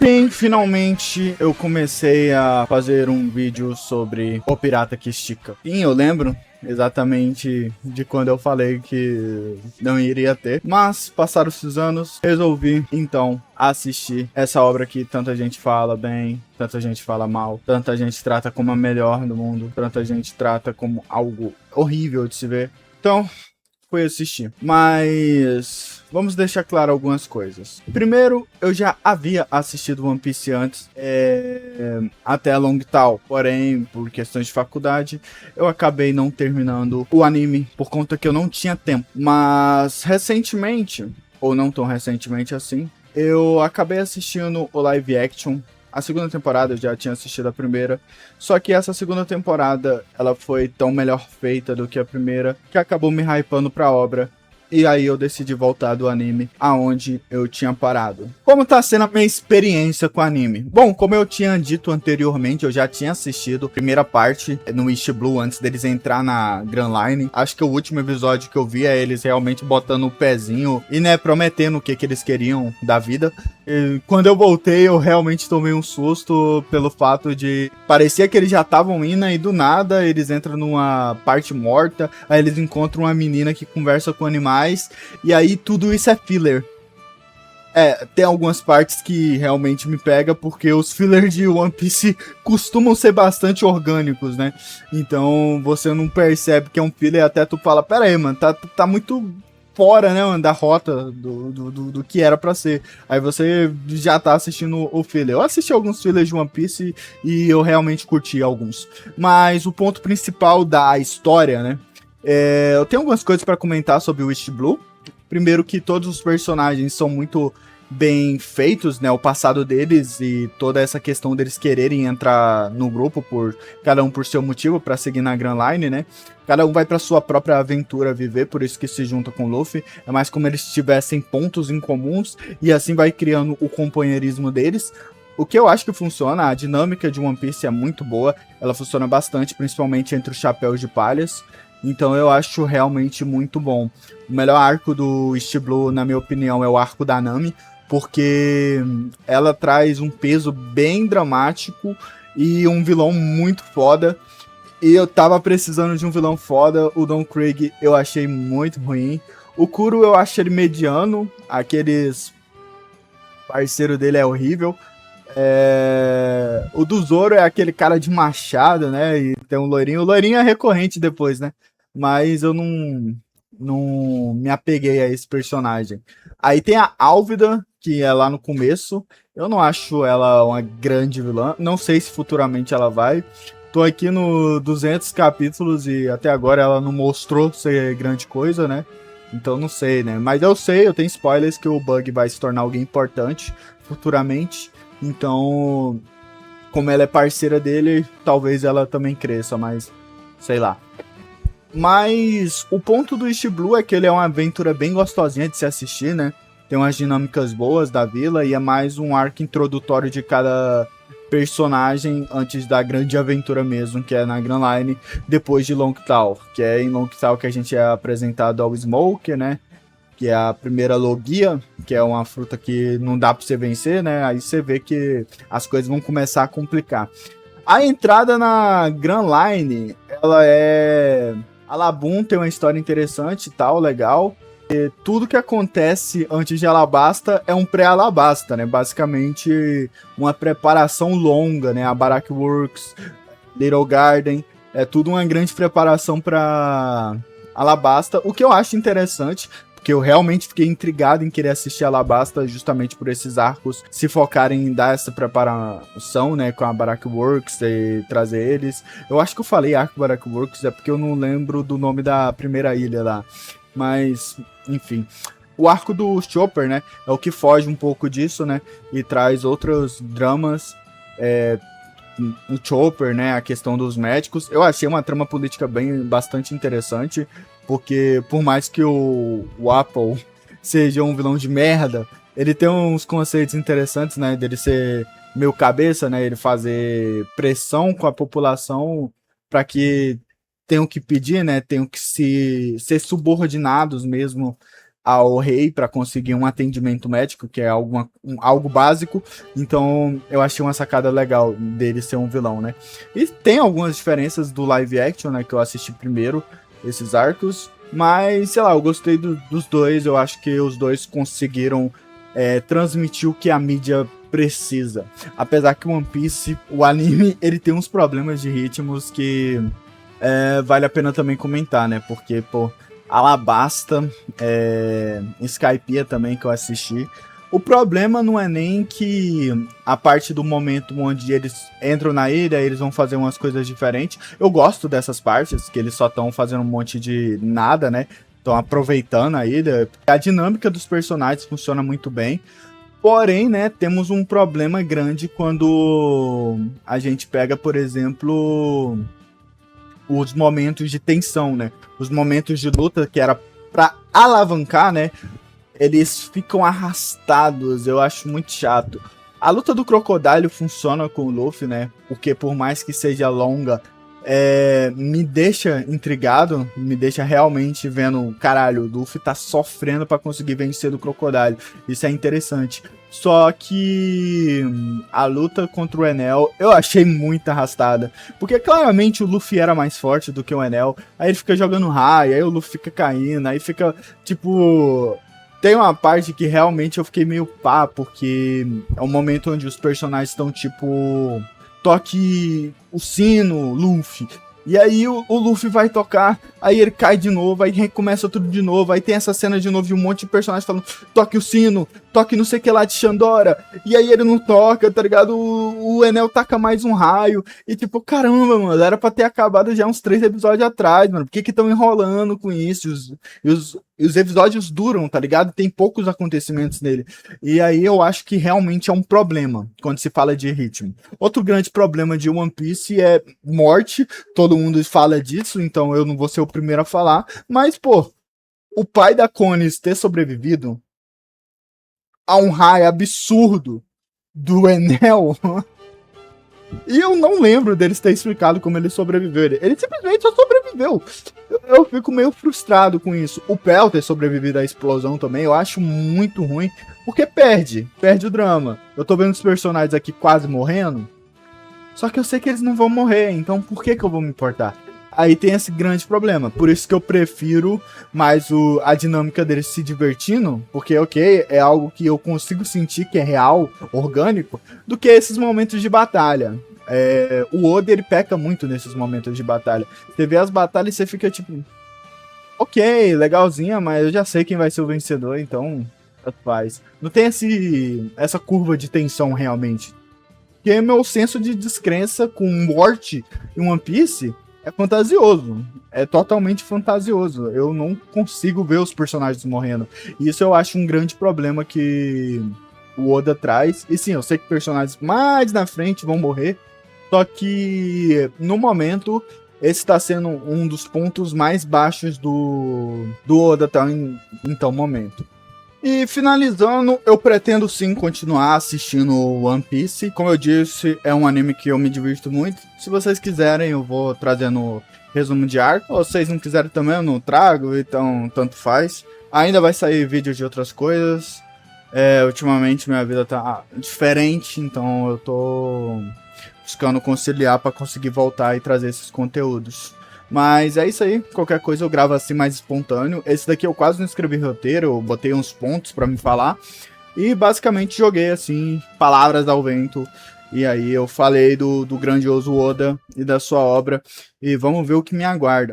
Bem, finalmente eu comecei a fazer um vídeo sobre o pirata que estica. Sim, eu lembro exatamente de quando eu falei que não iria ter, mas passaram os anos, resolvi então assistir essa obra que tanta gente fala bem, tanta gente fala mal, tanta gente trata como a melhor do mundo, tanta gente trata como algo horrível de se ver. Então, fui assistir, mas vamos deixar claro algumas coisas. Primeiro, eu já havia assistido One Piece antes, até Long Tal, porém, por questões de faculdade, eu acabei não terminando o anime, por conta que eu não tinha tempo. Mas, recentemente, ou não tão recentemente assim, eu acabei assistindo o live action. A segunda temporada eu já tinha assistido a primeira, só que essa segunda temporada ela foi tão melhor feita do que a primeira, que acabou me hypando pra obra. E aí eu decidi voltar do anime aonde eu tinha parado. Como tá sendo a minha experiência com o anime? Bom, como eu tinha dito anteriormente, eu já tinha assistido a primeira parte no East Blue antes deles entrar na Grand Line. Acho que o último episódio que eu vi é eles realmente botando o pezinho e, né, prometendo o que eles queriam da vida. E quando eu voltei, eu realmente tomei um susto pelo fato de... parecia que eles já estavam indo e do nada eles entram numa parte morta, aí eles encontram uma menina que conversa com animais. E aí tudo isso é filler. Tem algumas partes que realmente me pega, porque os fillers de One Piece costumam ser bastante orgânicos, né? Então você não percebe que é um filler, até tu fala, pera aí, mano, tá muito fora, né, mano, da rota do que era pra ser. Aí você já tá assistindo o filler. Eu assisti alguns fillers de One Piece e eu realmente curti alguns. Mas o ponto principal da história, né? Eu tenho algumas coisas para comentar sobre o East Blue. Primeiro que todos os personagens são muito bem feitos, né? O passado deles e toda essa questão deles quererem entrar no grupo, por cada um por seu motivo, para seguir na Grand Line, né? Cada um vai para sua própria aventura viver, por isso que se junta com o Luffy. É mais como eles tivessem pontos em comuns e assim vai criando o companheirismo deles. O que eu acho que funciona, a dinâmica de One Piece é muito boa. Ela funciona bastante, principalmente entre os chapéus de palhas. Então eu acho realmente muito bom. O melhor arco do East Blue, na minha opinião, é o arco da Nami, porque ela traz um peso bem dramático e um vilão muito foda. E eu tava precisando de um vilão foda. O Don Krieg eu achei muito ruim. O Kuro eu acho ele mediano. Aqueles parceiro dele é horrível. O do Zoro é aquele cara de machado, né? E tem um loirinho. O loirinho é recorrente depois, né? Mas eu não me apeguei a esse personagem. Aí tem a Álvida, que é lá no começo. Eu não acho ela uma grande vilã. Não sei se futuramente ela vai. Tô aqui no 200 capítulos e até agora ela não mostrou ser grande coisa, né? Então não sei, né? Mas eu sei, eu tenho spoilers que o Bug vai se tornar alguém importante futuramente. Então, como ela é parceira dele, talvez ela também cresça, mas sei lá. Mas o ponto do East Blue é que ele é uma aventura bem gostosinha de se assistir, né? Tem umas dinâmicas boas da vila e é mais um arco introdutório de cada personagem antes da grande aventura mesmo, que é na Grand Line, depois de Long Tal, que é em Long Tal que a gente é apresentado ao Smoker, né? Que é a primeira Logia, que é uma fruta que não dá pra você vencer, né? Aí você vê que as coisas vão começar a complicar. A entrada na Grand Line, ela é... A Labum tem uma história interessante e tal, legal. E tudo que acontece antes de Alabasta é um pré-Alabasta, né? Basicamente, uma preparação longa, né? A Barak Works, Little Garden, é tudo uma grande preparação para Alabasta. O que eu acho interessante, porque eu realmente fiquei intrigado em querer assistir Alabasta justamente por esses arcos se focarem em dar essa preparação, né, com a Barak Works e trazer eles. Eu acho que eu falei arco Barak Works, é porque eu não lembro do nome da primeira ilha lá. Mas, enfim. O arco do Chopper, né, é o que foge um pouco disso, né, e traz outros dramas, o Chopper, né, a questão dos médicos. Eu achei uma trama política bastante interessante, porque por mais que o Apple seja um vilão de merda, ele tem uns conceitos interessantes, né, dele ser meio cabeça, né, ele fazer pressão com a população para que tenham que pedir, né, tenham que ser subordinados mesmo ao rei para conseguir um atendimento médico, que é algo básico. Então eu achei uma sacada legal dele ser um vilão, né? E tem algumas diferenças do live action, né, que eu assisti primeiro, esses arcos, mas sei lá, eu gostei dos dois. Eu acho que os dois conseguiram transmitir o que a mídia precisa. Apesar que One Piece, o anime, ele tem uns problemas de ritmos que vale a pena também comentar, né? Porque, pô, Alabasta, Skypiea também, que eu assisti. O problema não é nem que a parte do momento onde eles entram na ilha, eles vão fazer umas coisas diferentes. Eu gosto dessas partes, que eles só estão fazendo um monte de nada, né? Estão aproveitando a ilha. A dinâmica dos personagens funciona muito bem. Porém, né, temos um problema grande quando a gente pega, por exemplo, os momentos de tensão, né? Os momentos de luta que era pra alavancar, né? Eles ficam arrastados, eu acho muito chato. A luta do Crocodile funciona com o Luffy, né? Porque por mais que seja longa, me deixa intrigado, me deixa realmente vendo, caralho, o Luffy tá sofrendo pra conseguir vencer do Crocodile. Isso é interessante. Só que a luta contra o Enel eu achei muito arrastada. Porque claramente o Luffy era mais forte do que o Enel. Aí ele fica jogando raio, aí o Luffy fica caindo, aí fica tipo... Tem uma parte que realmente eu fiquei meio pá, porque é um momento onde os personagens estão tipo... Toque o sino, Luffy. E aí o Luffy vai tocar, aí ele cai de novo, aí recomeça tudo de novo, aí tem essa cena de novo de um monte de personagens falando, toque o sino, toque não sei o que lá de Xandora, e aí ele não toca, tá ligado? O Enel taca mais um raio, e tipo, caramba, mano, era pra ter acabado já uns 3 episódios atrás, mano, por que que estão enrolando com isso? E os episódios duram, tá ligado? Tem poucos acontecimentos nele, e aí eu acho que realmente é um problema, quando se fala de ritmo. Outro grande problema de One Piece é morte. Todo mundo fala disso, então eu não vou ser o primeiro a falar. Mas, pô, o pai da Connie ter sobrevivido a um raio absurdo do Enel. E eu não lembro deles ter explicado como ele sobreviveu. Ele simplesmente só sobreviveu. Eu fico meio frustrado com isso. O Pel ter sobrevivido à explosão também, eu acho muito ruim. Porque perde o drama. Eu tô vendo os personagens aqui quase morrendo. Só que eu sei que eles não vão morrer, então por que eu vou me importar? Aí tem esse grande problema. Por isso que eu prefiro mais a dinâmica deles se divertindo, porque, ok, é algo que eu consigo sentir que é real, orgânico, do que esses momentos de batalha. O Oda, ele peca muito nesses momentos de batalha. Você vê as batalhas e você fica tipo... Ok, legalzinha, mas eu já sei quem vai ser o vencedor, então... Tanto faz. Não tem essa curva de tensão realmente. Porque meu senso de descrença com morte em One Piece é fantasioso. É totalmente fantasioso. Eu não consigo ver os personagens morrendo. E isso eu acho um grande problema que o Oda traz. E sim, eu sei que personagens mais na frente vão morrer. Só que, no momento, esse está sendo um dos pontos mais baixos do Oda até em tal momento. E finalizando, eu pretendo sim continuar assistindo One Piece. Como eu disse, é um anime que eu me divirto muito. Se vocês quiserem, eu vou trazendo resumo de arco. Ou se vocês não quiserem também, eu não trago, então tanto faz. Ainda vai sair vídeos de outras coisas. Ultimamente minha vida tá diferente, então eu tô buscando conciliar para conseguir voltar e trazer esses conteúdos. Mas é isso aí, qualquer coisa eu gravo assim mais espontâneo. Esse daqui eu quase não escrevi roteiro, eu botei uns pontos pra me falar. E basicamente joguei assim, palavras ao vento. E aí eu falei do grandioso Oda e da sua obra. E vamos ver o que me aguarda.